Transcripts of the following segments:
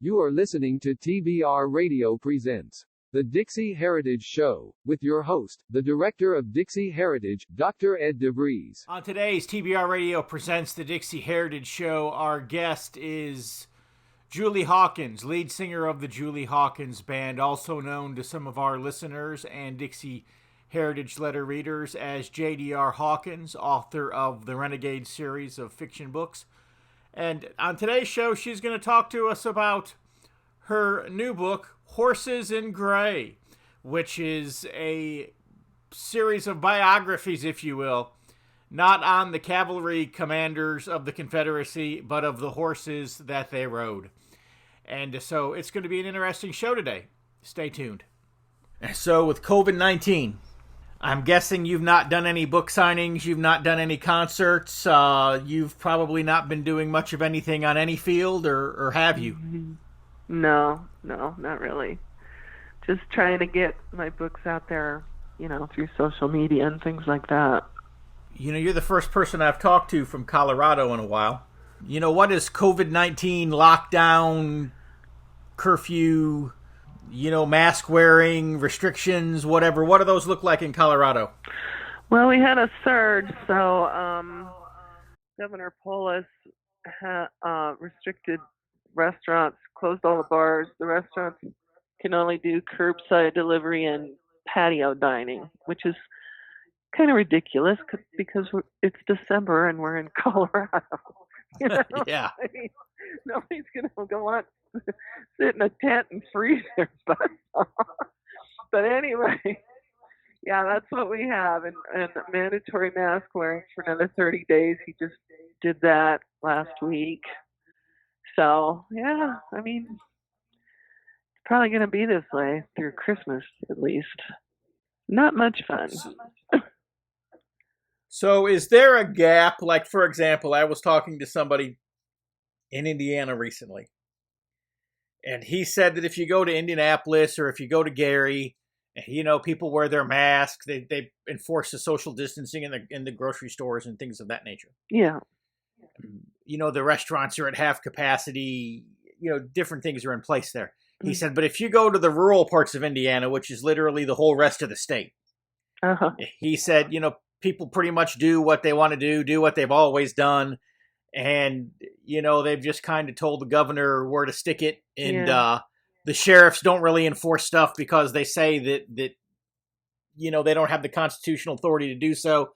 You are listening to TBR Radio presents the DIXIE Heritage Show, with your host, the Director of DIXIE Heritage, Dr. Ed DeVries. On today's TBR Radio presents the DIXIE Heritage Show, our guest is Julie Hawkins, lead singer of the Julie Hawkins Band, also known to some of our listeners and DIXIE Heritage letter readers as J.D.R. Hawkins, author of the Renegade series of fiction books. And on today's show, she's going to talk to us about her new book, Horses in Gray, which is a series of biographies, if you will, not on the cavalry commanders of the Confederacy, but of the horses that they rode. And so it's going to be an interesting show today. Stay tuned. So with COVID-19, I'm guessing you've not done any book signings, you've not done any concerts, you've probably not been doing much of anything on any field, or have you? No, not really. Just trying to get my books out there, through social media and things like that. You're the first person I've talked to from Colorado in a while. What is COVID-19 lockdown, curfew, mask wearing, restrictions, whatever? What do those look like in Colorado? Well, we had a surge, so Governor Polis restricted restaurants, closed all the bars. The restaurants can only do curbside delivery and patio dining, which is kind of ridiculous because it's December and we're in Colorado. Yeah. I mean, nobody's going to go out, sit in a tent and freeze their butts off. But anyway, yeah, that's what we have. And mandatory mask wearing for another 30 days. He just did that last week. So, yeah, I mean, it's probably going to be this way through Christmas, at least. Not much fun. So is there a gap? Like, for example, I was talking to somebody in Indiana recently, and he said that if you go to Indianapolis or if you go to Gary, people wear their masks. They enforce the social distancing in the grocery stores and things of that nature. Yeah. The restaurants are at half capacity. Different things are in place there. He said, but if you go to the rural parts of Indiana, which is literally the whole rest of the state, he said, people pretty much do what they want to do what they've always done. And, they've just kind of told the governor where to stick it. And the sheriffs don't really enforce stuff because they say that they don't have the constitutional authority to do so.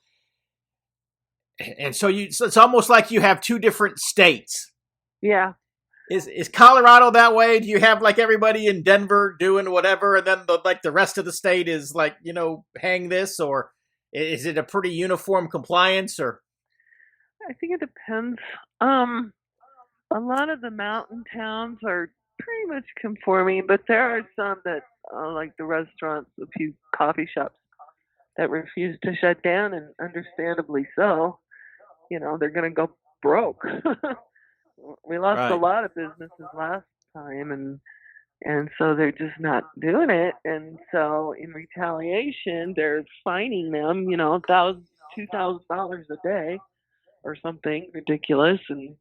And so it's almost like you have two different states. Yeah. Is Colorado that way? Do you have like everybody in Denver doing whatever, and then the rest of the state is like, hang this, or is it a pretty uniform compliance? Or I think it depends. A lot of the mountain towns are pretty much conforming, but there are some that, like the restaurants, a few coffee shops that refuse to shut down, and understandably so. They're going to go broke. We lost a lot of businesses last time, and so they're just not doing it. And so in retaliation, they're fining them, $1,000, $2,000 a day or something ridiculous. And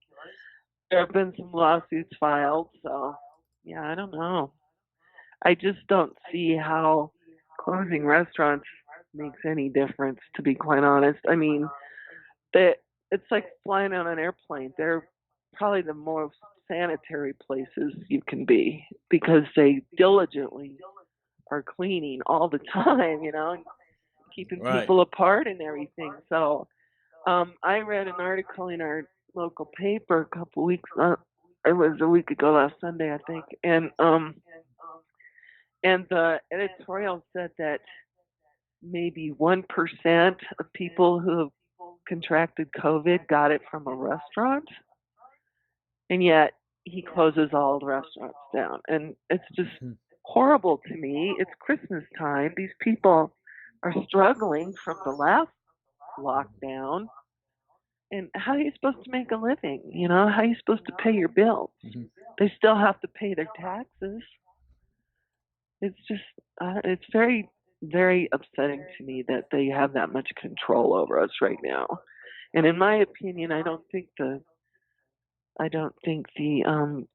there have been some lawsuits filed. So, yeah, I don't know. I just don't see how closing restaurants makes any difference, to be quite honest. I mean, it's like flying on an airplane. They're probably the most sanitary places you can be because they diligently are cleaning all the time, and keeping people apart and everything. So I read an article in our local paper a couple weeks, it was a week ago, last Sunday, I think, and the editorial said that maybe 1% of people who have contracted COVID got it from a restaurant, and yet he closes all the restaurants down. And it's just horrible to me. It's Christmas time. These people are struggling from the last lockdown. And how are you supposed to make a living? How are you supposed to pay your bills? They still have to pay their taxes. It's just, it's very, very upsetting to me that they have that much control over us right now. And in my opinion, I don't think I don't think the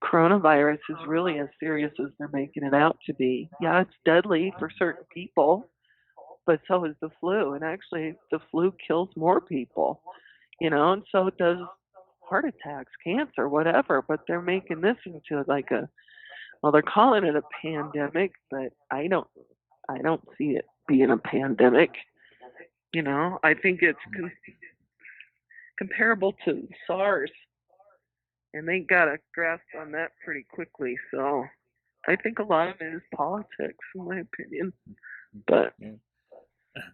coronavirus is really as serious as they're making it out to be. Yeah, it's deadly for certain people, but so is the flu. And actually, the flu kills more people, and so does heart attacks, cancer, whatever. But they're making this into like they're calling it a pandemic, but I don't see it being a pandemic. I think it's comparable to SARS, and they got a grasp on that pretty quickly. So I think a lot of it is politics, in my opinion. But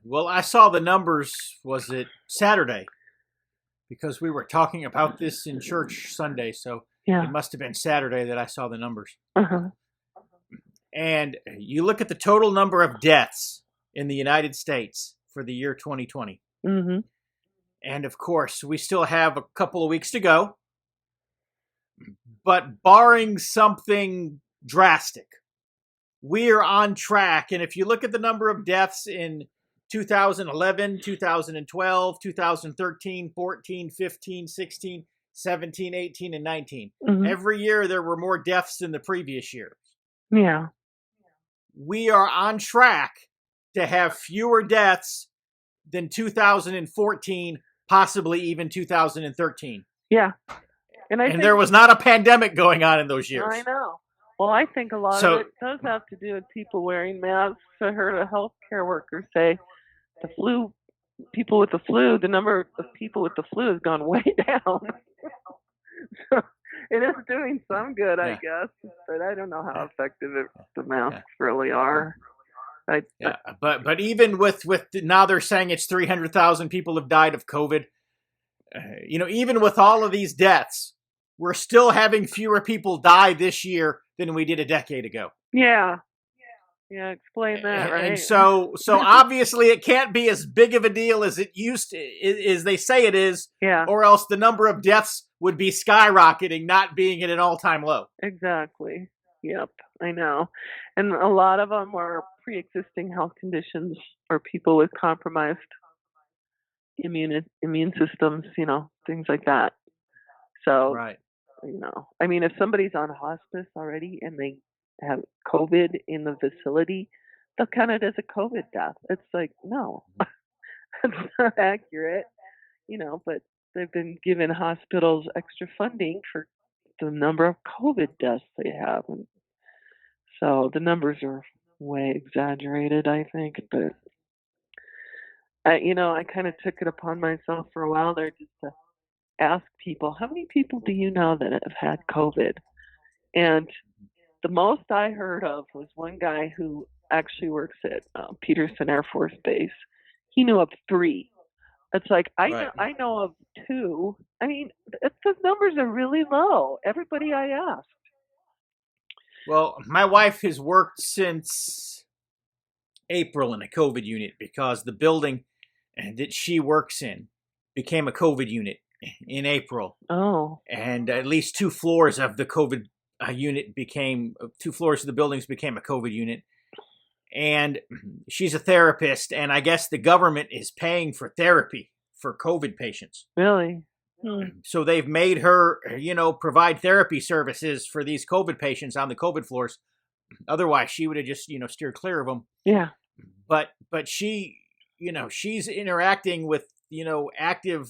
well, I saw the numbers. Was it Saturday? Because we were talking about this in church Sunday, so yeah. It must have been Saturday that I saw the numbers. Uh-huh. And you look at the total number of deaths in the United States for the year 2020. Mm-hmm. And of course, we still have a couple of weeks to go. But barring something drastic, we are on track. And if you look at the number of deaths in 2011, 2012, 2013, 14, 15, 16, 17, 18, and 19. Mm-hmm. Every year there were more deaths than the previous year. Yeah. We are on track to have fewer deaths than 2014, possibly even 2013. Yeah. And there was not a pandemic going on in those years. I know. Well, I think a lot of it does have to do with people wearing masks. I heard a healthcare worker say people with the flu, the number of people with the flu has gone way down. So it is doing some good, I guess, but I don't know how effective the masks really are. But even with now they're saying it's 300,000 people have died of COVID. Even with all of these deaths, we're still having fewer people die this year than we did a decade ago. Yeah. Yeah, explain that, right? And so obviously it can't be as big of a deal as it used to, as they say it is. Yeah. Or else the number of deaths would be skyrocketing, not being at an all-time low. Exactly. Yep, I know. And a lot of them are pre-existing health conditions or people with compromised immune systems, things like that. So, right. If somebody's on hospice already and they have COVID in the facility, they'll count it as a COVID death. It's like, no, that's not accurate, but they've been given hospitals extra funding for the number of COVID deaths they have. And so the numbers are way exaggerated, I think, but I kind of took it upon myself for a while there just to ask people, how many people do you know that have had COVID? And the most I heard of was one guy who actually works at Peterson Air Force Base. He knew of 3. It's like, I know of 2. The numbers are really low. Everybody I asked. Well, my wife has worked since April in a COVID unit because the building that she works in became a COVID unit in April. Oh. And at least 2 floors of the COVID unit 2 floors of the buildings became a COVID unit. And she's a therapist, and I guess the government is paying for therapy for COVID patients. Really? So they've made her, provide therapy services for these COVID patients on the COVID floors. Otherwise, she would have just, steered clear of them. Yeah. But she, she's interacting with, active,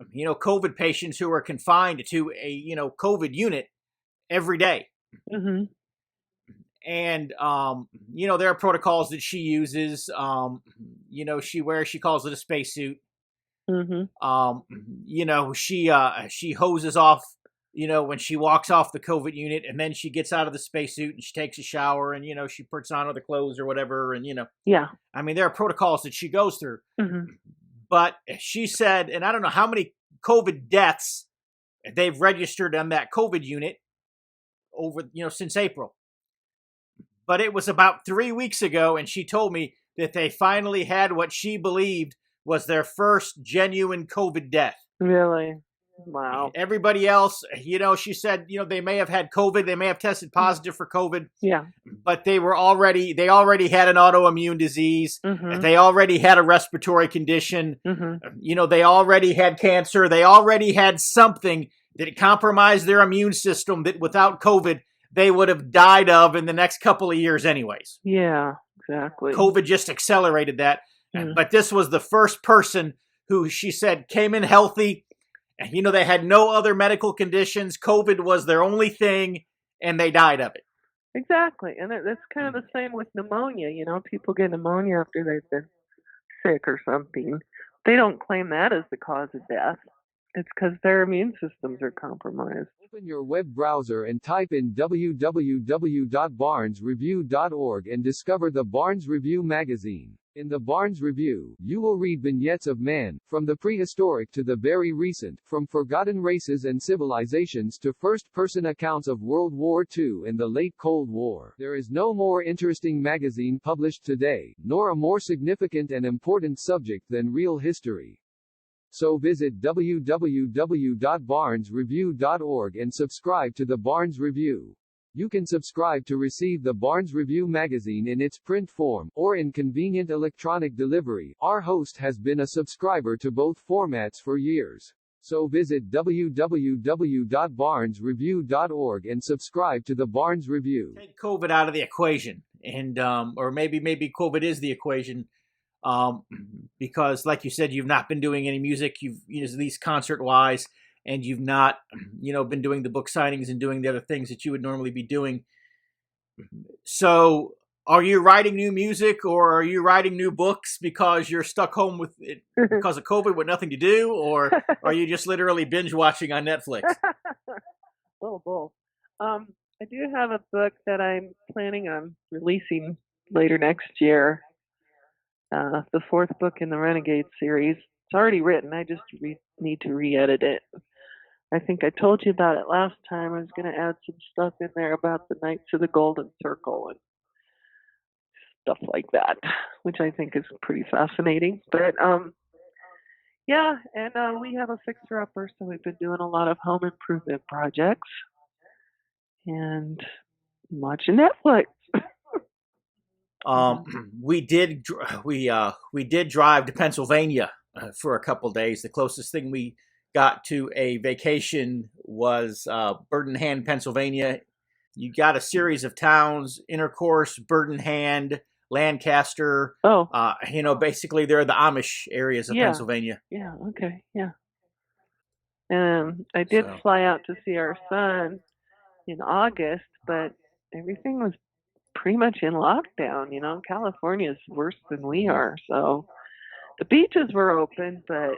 COVID patients who are confined to a, COVID unit every day. Mm-hmm. And, there are protocols that she uses. She calls it a spacesuit. Mm-hmm. She hoses off, when she walks off the COVID unit, and then she gets out of the spacesuit and she takes a shower and, she puts on other clothes or whatever. And, yeah. There are protocols that she goes through. Mm-hmm. But she said, and I don't know how many COVID deaths they've registered on that COVID unit over, since April. But it was about 3 weeks ago, and she told me that they finally had what she believed was their first genuine COVID death. Really? Wow. Everybody else, she said, they may have had COVID, they may have tested positive for COVID. Yeah. But they already had an autoimmune disease. Mm-hmm. They already had a respiratory condition. Mm-hmm. They already had cancer. They already had something that it compromised their immune system that without COVID, they would have died of in the next couple of years anyways. Yeah, exactly. COVID just accelerated that. Mm. But this was the first person who, she said, came in healthy. You know, they had no other medical conditions. COVID was their only thing, and they died of it. Exactly. And that's kind of the same with pneumonia. You know, people get pneumonia after they've been sick or something. They don't claim that as the cause of death. It's because their immune systems are compromised. Open your web browser and type in www.barnesreview.org and discover the Barnes Review magazine. In the Barnes Review, you will read vignettes of man, from the prehistoric to the very recent, from forgotten races and civilizations to first-person accounts of World War II and the late Cold War. There is no more interesting magazine published today, nor a more significant and important subject than real history. So visit www.barnesreview.org and subscribe to the Barnes Review. You can subscribe to receive the Barnes Review magazine in its print form, or in convenient electronic delivery. Our host has been a subscriber to both formats for years. So visit www.barnesreview.org and subscribe to the Barnes Review. Take COVID out of the equation, and or maybe COVID is the equation, because, like you said, you've not been doing any music, at least concert-wise, and you've not, been doing the book signings and doing the other things that you would normally be doing. So, are you writing new music, or are you writing new books because you're stuck home with it because of COVID with nothing to do, or are you just literally binge watching on Netflix? Oh, both. I do have a book that I'm planning on releasing later next year. The fourth book in the Renegade series. It's already written. I just need to re-edit it. I think I told you about it last time. I was going to add some stuff in there about the Knights of the Golden Circle and stuff like that, which I think is pretty fascinating. But yeah, and we have a fixer-upper, so we've been doing a lot of home improvement projects and watching Netflix. We did drive to Pennsylvania for a couple days. The closest thing we got to a vacation was Birdenhand, Pennsylvania. You got a series of towns: Intercourse, Birdenhand, Lancaster. Oh, basically they're the Amish areas of Pennsylvania. Yeah. Okay. Yeah. And I did fly out to see our son in August, but everything was pretty much in lockdown. California is worse than we are. So the beaches were open, but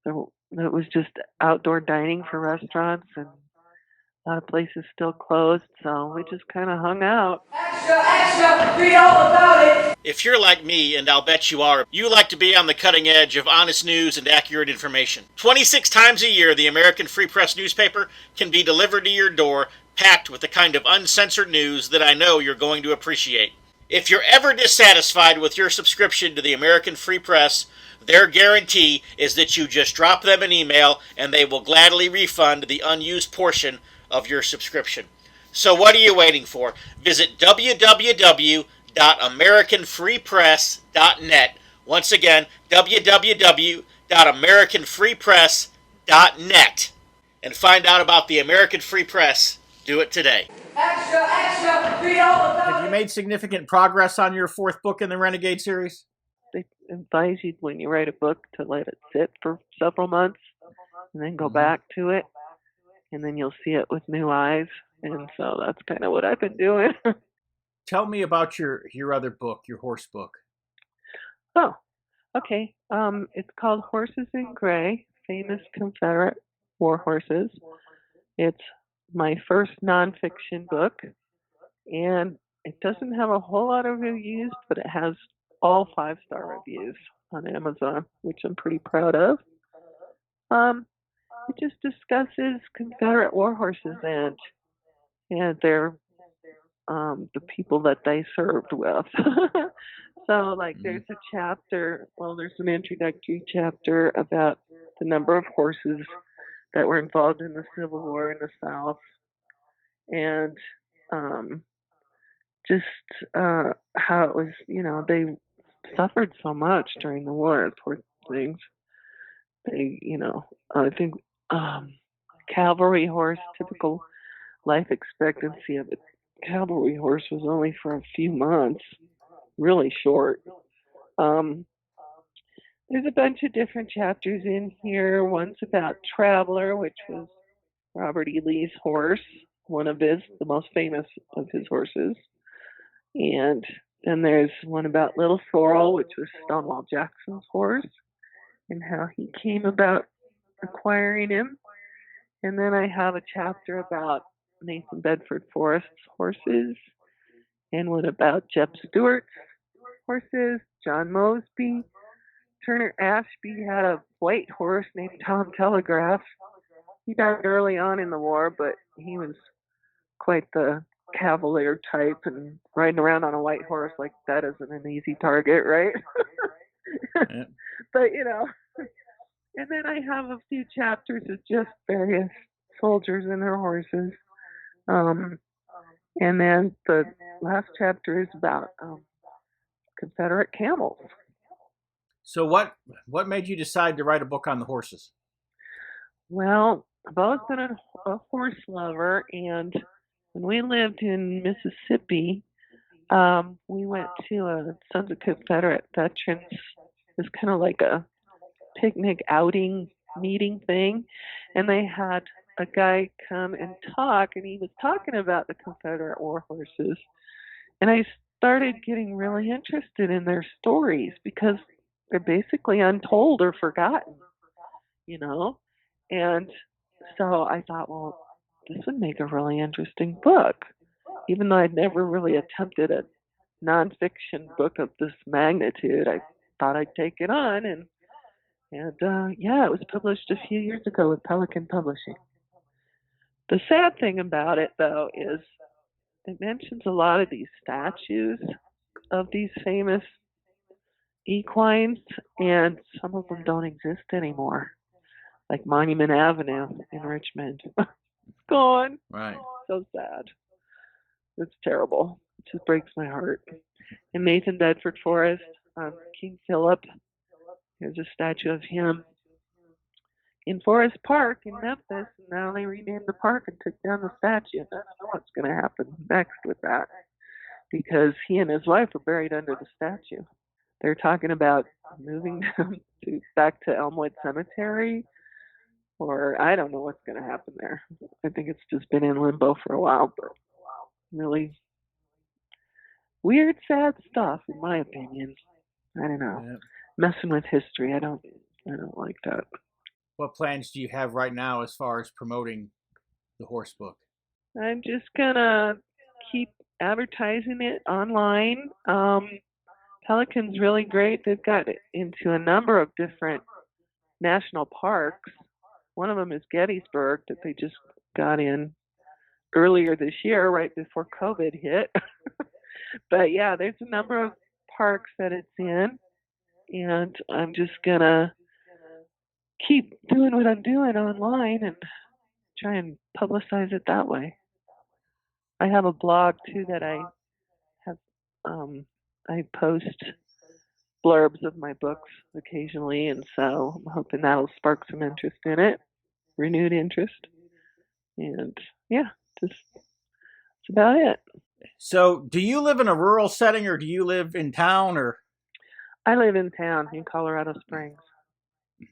it was just outdoor dining for restaurants, and a lot of places still closed. So we just kind of hung out. Extra, read all about it. If you're like me, and I'll bet you are, you like to be on the cutting edge of honest news and accurate information. 26 times a year, the American Free Press newspaper can be delivered to your door, packed with the kind of uncensored news that I know you're going to appreciate. If you're ever dissatisfied with your subscription to the American Free Press, their guarantee is that you just drop them an email and they will gladly refund the unused portion of your subscription. So what are you waiting for? Visit www.americanfreepress.net. Once again, www.americanfreepress.net. And find out about the American Free Press. Do it today. Extra, read all about it. Have you made significant progress on your fourth book in the Renegade series? They advise you when you write a book to let it sit for several months and then go back to it, and then you'll see it with new eyes. And so that's kind of what I've been doing. Tell me about your other book, your horse book. Oh, okay. It's called Horses in Gray, Famous Confederate War Horses. It's my first nonfiction book, and it doesn't have a whole lot of reviews, but it has all 5-star reviews on Amazon, which I'm pretty proud of. It just discusses Confederate war horses and their the people that they served with. So, there's a chapter. Well, there's an introductory chapter about the number of horses that were involved in the Civil War in the South, and how it was. They suffered so much during the war. Poor things. They, I think cavalry horse. Typical life expectancy of a cavalry horse was only for a few months, really short. Um, there's a bunch of different chapters in here. One's about Traveler, which was Robert E. Lee's horse, one of the most famous of his horses. And then there's one about Little Sorrel, which was Stonewall Jackson's horse, and how he came about acquiring him. And then I have a chapter about Nathan Bedford Forrest's horses, and one about Jeb Stuart's horses, John Mosby. Turner Ashby had a white horse named Tom Telegraph. He died early on in the war, but he was quite the cavalier type, and riding around on a white horse like that isn't an easy target, right? Yeah. But, and then I have a few chapters of just various soldiers and their horses. And then the last chapter is about Confederate camels. So what made you decide to write a book on the horses? Well, I've always been a horse lover, and when we lived in Mississippi, we went to a Sons of Confederate Veterans. It was kind of like a picnic outing meeting thing, and they had a guy come and talk, and he was talking about the Confederate war horses, and I started getting really interested in their stories because they're basically untold or forgotten, and so I thought, well, this would make a really interesting book. Even though I'd never really attempted a nonfiction book of this magnitude, I thought I'd take it on, and it was published a few years ago with Pelican Publishing. The sad thing about it, though, is it mentions a lot of these statues of these famous equines, and some of them don't exist anymore, like Monument Avenue in Richmond. It's gone. Right. So sad. It's terrible. It just breaks my heart. And Nathan Bedford Forrest, King Philip, there's a statue of him in Forest Park in Memphis, and now they renamed the park and took down the statue. And I don't know what's going to happen next with that, because he and his wife were buried under the statue. They're talking about moving them back to Elmwood Cemetery, or I don't know what's going to happen there. I think it's just been in limbo for a while, but really weird, sad stuff, in my opinion. I don't know. Yeah. Messing with history, I don't like that. What plans do you have right now as far as promoting the horse book? I'm just gonna keep advertising it online. Pelican's really great. They've got it into a number of different national parks. One of them is Gettysburg, that they just got in earlier this year, right before COVID hit. But yeah, there's a number of parks that it's in, and I'm just gonna keep doing what I'm doing online and try and publicize it that way. I have a blog too that I have. I post blurbs of my books occasionally, and so I'm hoping that'll spark some interest in it, renewed interest, and yeah, that's about it. So, do you live in a rural setting, or do you live in town, or? I live in town in Colorado Springs.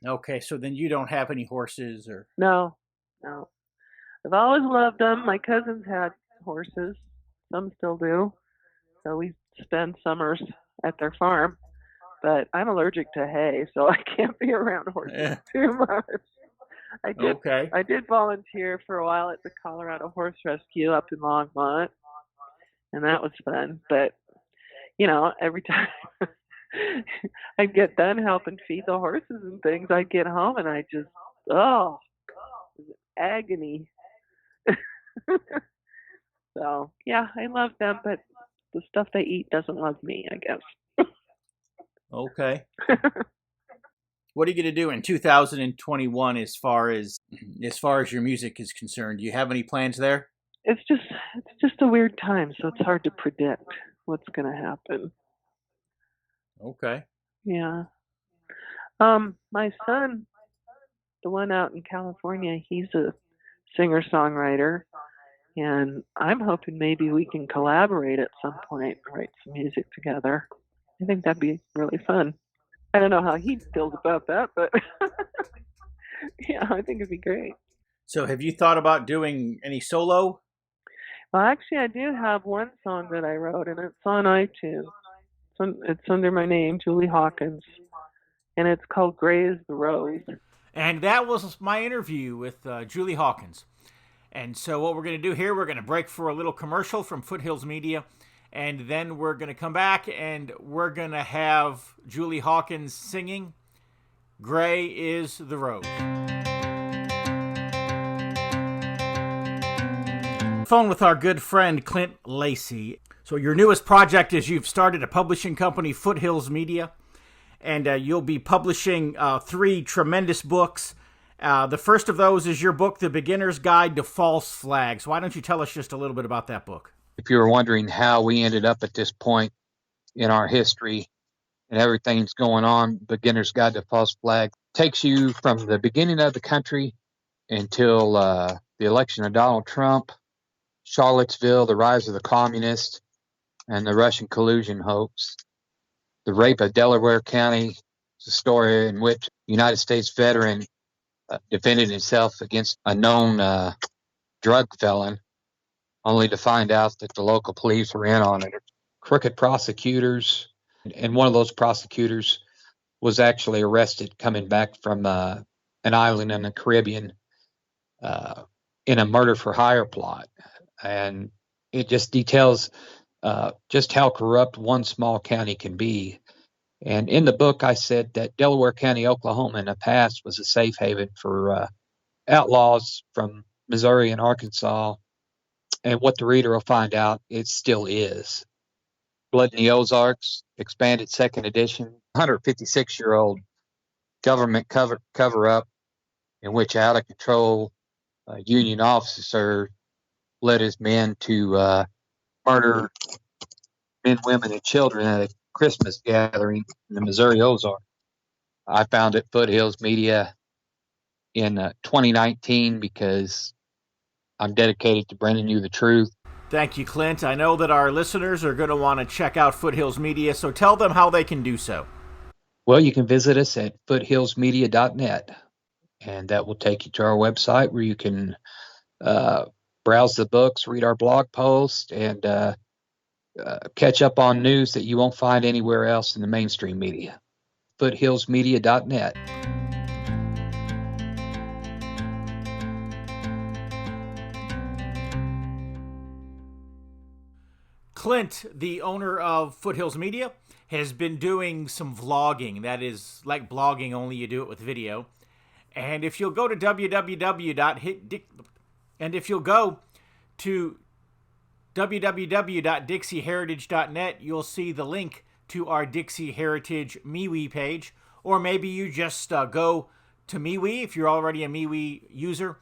Okay, so then you don't have any horses, or? No. I've always loved them. My cousins had horses. Some still do. So we spend summers at their farm. But I'm allergic to hay, so I can't be around horses too much. I did volunteer for a while at the Colorado Horse Rescue up in Longmont, and that was fun. But, every time I'd get done helping feed the horses and things, I'd get home and I just, agony. So, yeah, I love them, but the stuff they eat doesn't love me, I guess. Okay. What are you going to do in 2021 as far as your music is concerned? Do you have any plans there? It's just a weird time, so it's hard to predict what's going to happen. Okay. Yeah. My son, the one out in California, he's a singer-songwriter, and I'm hoping maybe we can collaborate at some point and write some music together. I think that'd be really fun. I don't know how he feels about that, but yeah, I think it'd be great. So have you thought about doing any solo? Well, actually, I do have one song that I wrote, and it's on iTunes. It's under my name, Julie Hawkins, and it's called Gray is the Rose. And that was my interview with Julie Hawkins. And so what we're going to do here, we're going to break for a little commercial from Foothills Media, and then we're going to come back and we're going to have Julie Hawkins singing Gray is the Rose. Phone with our good friend Clint Lacey. So your newest project is you've started a publishing company, Foothills Media, and you'll be publishing 3 tremendous books. The first of those is your book, The Beginner's Guide to False Flags. Why don't you tell us just a little bit about that book? If you were wondering how we ended up at this point in our history and everything's going on, Beginner's Guide to False Flags takes you from the beginning of the country until the election of Donald Trump, Charlottesville, the rise of the communists, and the Russian collusion hoax. The rape of Delaware County is a story in which a United States veteran defended himself against a known drug felon, only to find out that the local police were in on it. Crooked prosecutors, and one of those prosecutors was actually arrested coming back from an island in the Caribbean in a murder for hire plot. And it just details just how corrupt one small county can be. And in the book, I said that Delaware County, Oklahoma, in the past was a safe haven for outlaws from Missouri and Arkansas. And what the reader will find out, it still is. Blood in the Ozarks, expanded second edition, 156-year-old government cover-up in which out-of-control Union officer led his men to murder men, women, and children at a Christmas gathering in the Missouri Ozarks. I founded Foothills Media in 2019 because I'm dedicated to bringing you the truth. Thank you, Clint. I know that our listeners are going to want to check out Foothills Media, so tell them how they can do so. Well, you can visit us at foothillsmedia.net, and that will take you to our website where you can browse the books, read our blog posts, and catch up on news that you won't find anywhere else in the mainstream media. foothillsmedia.net. Clint, the owner of Foothills Media, has been doing some vlogging. That is like blogging, only you do it with video. And if you'll go to www.dixiheritage.net, you'll see the link to our Dixie Heritage MeWe page. Or maybe you just go to MeWe if you're already a MeWe user.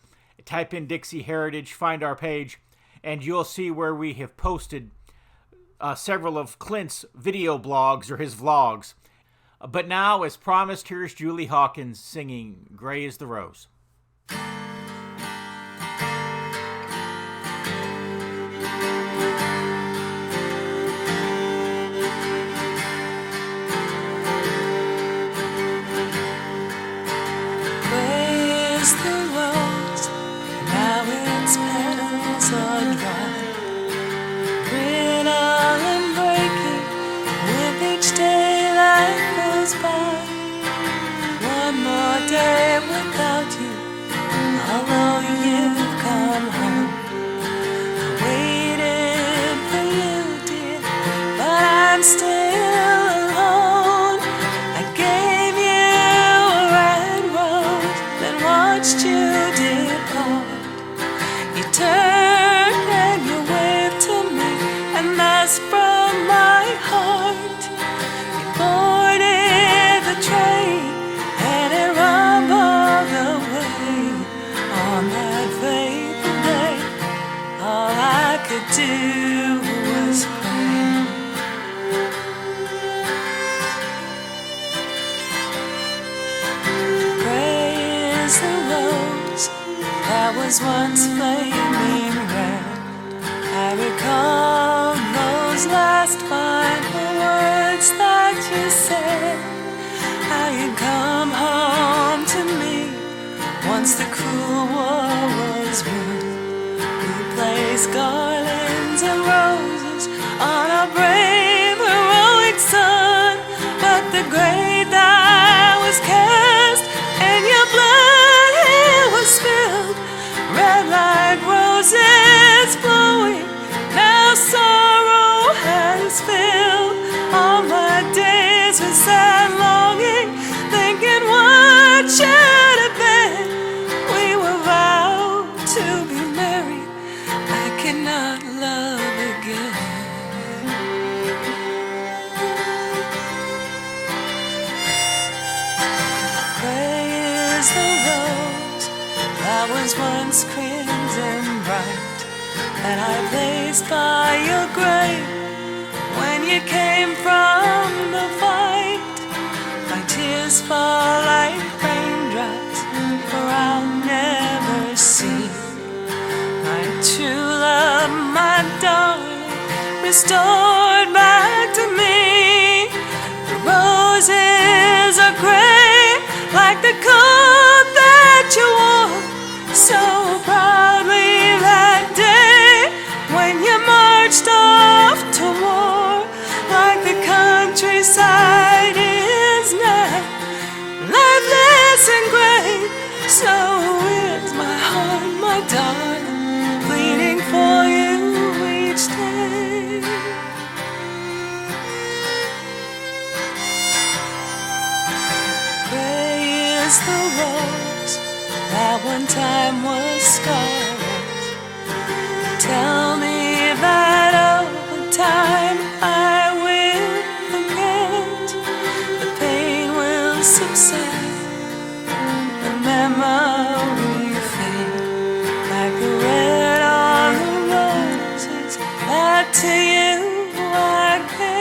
Type in Dixie Heritage, find our page, and you'll see where we have posted several of Clint's video blogs or his vlogs. But now, as promised, here's Julie Hawkins singing Gray is the Rose. Day without you, although you've come home. I waited for you, dear, but I'm still alone. I gave you a red rose, then watched you depart. You turned and you waved to me, and that's from my heart. You boarded the train, and it rumbled away. On that fateful day, all I could do was pray. Gray is the rose that was once those last final words that you said, how you come home to me once the cruel war was won. We placed garlands and roses on a brave, heroic son, but the great die was cast and your blood here was spilled, red like roses flowing. Now sorrow has filled all my days with sad longing, thinking what should have been. We were vowed to be married, I cannot love again. Gray is the rose that was once crimson bright, that I placed by your grave when you came from the fight. My tears fall like raindrops, for I'll never see my true love, my darling, restored back to me. The roses are gray like the coat that you wore so proudly that day when you marched off to war, like the countryside is now lifeless and gray. So is my heart, my darling, bleeding for you each day. Gray is the rose that one time was scarlet. Tell me that over time I will forget. The pain will subside, the memory fade, like the red on the roses that to you I gave.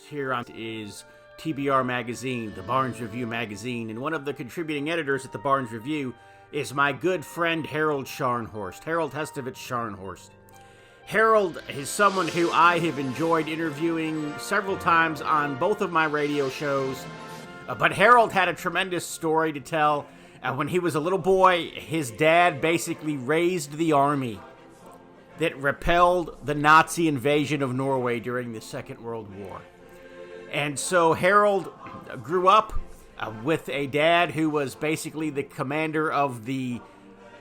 Here on is TBR Magazine, the Barnes Review magazine, and one of the contributing editors at the Barnes Review is my good friend Harold Scharnhorst, Harold Hestovich Scharnhorst. Harold is someone who I have enjoyed interviewing several times on both of my radio shows, but Harold had a tremendous story to tell. When he was a little boy, his dad basically raised the army that repelled the Nazi invasion of Norway during the Second World War. And so Harold grew up with a dad who was basically the commander of the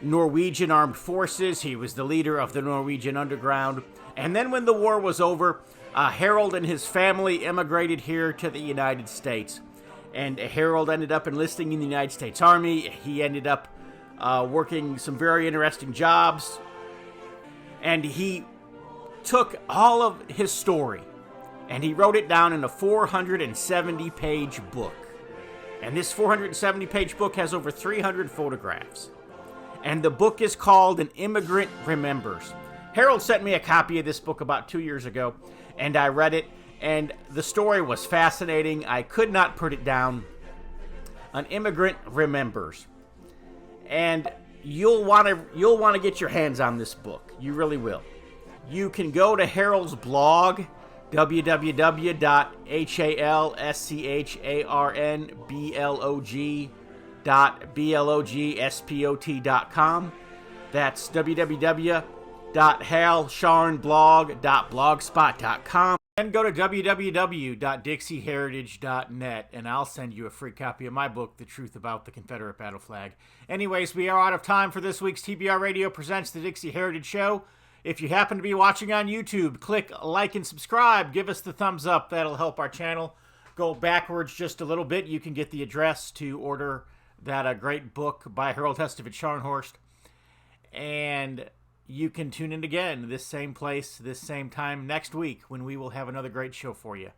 Norwegian Armed Forces. He was the leader of the Norwegian Underground. And then when the war was over, Harold and his family immigrated here to the United States. And Harold ended up enlisting in the United States Army. He ended up working some very interesting jobs. And he took all of his story and he wrote it down in a 470-page book. And this 470-page book has over 300 photographs. And the book is called An Immigrant Remembers. Harold sent me a copy of this book about 2 years ago, and I read it, and the story was fascinating. I could not put it down. An Immigrant Remembers. And you'll want to get your hands on this book. You really will. You can go to Harold's blog, www.halsharnblog.blogspot.com. That's www.halsharnblog.blogspot.com. And go to www.dixiheritage.net, and I'll send you a free copy of my book, The Truth About the Confederate Battle Flag. Anyways, we are out of time for this week's TBR Radio Presents the Dixie Heritage Show. If you happen to be watching on YouTube, click like and subscribe. Give us the thumbs up. That'll help our channel. Go backwards just a little bit. You can get the address to order that great book by Harold Hestovich Scharnhorst. And you can tune in again, this same place, this same time next week, when we will have another great show for you.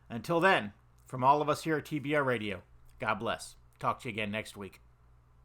Until then, from all of us here at TBR Radio, God bless. Talk to you again next week.